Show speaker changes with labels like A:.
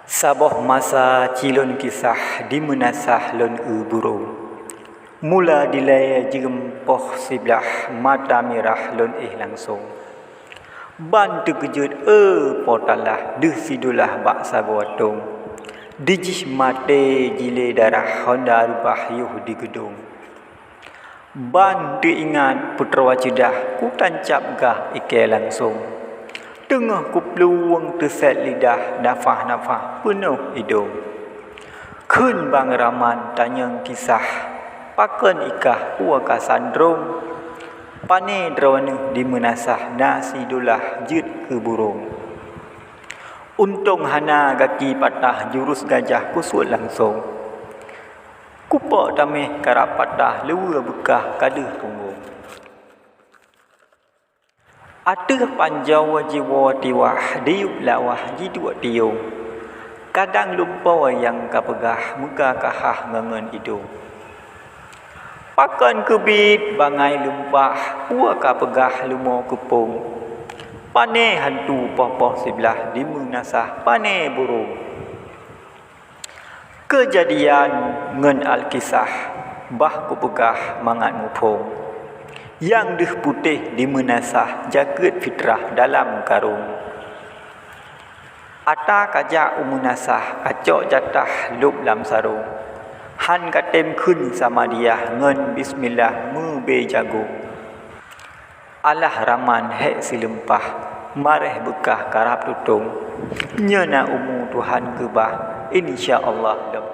A: Saboh masa cilon kisah di menasah lon burung. Mula dilaya jempoh sebelah mata merah lon langsung. Ban terkejut potalah deh sidulah bak sabuatung. Dijih mate jile darah honda rubah yuh di gedung. Ban teringat putra wajudah ku tancap gah ikai langsung. Tengah ku peluang terset lidah nafah-nafah penuh hidung. Kun bang raman tanyang kisah pakan ikah uaka sandrong. Pane drawana di menasah nasi dulah jut ke burung. Untung hana gaki patah jurus gajah kusut langsung. Kupak tamih karap patah lewa bekah kaduh punggung. Ateh panjau jiwa tiwah diup lawah jidua tiung. Kadang lupa yang kapegah muka kahah ngangan hidung. Pakan kebit bangai lumpah ua kapegah lumo kepung. Pane hantu poh-poh sebelah di menasah pane burung. Kejadian ngen alkisah bah kupegah mangat mupung. Yang deh putih di menasah jaket fitrah dalam karung. Ata kajak umunasah kacok jatah lup lam sarung. Han katem kun sama dia ngen bismillah mebe jagung. Alah raman hek silempah mareh bekah karap tutung. Nyana umu Tuhan kebah insya Allah dam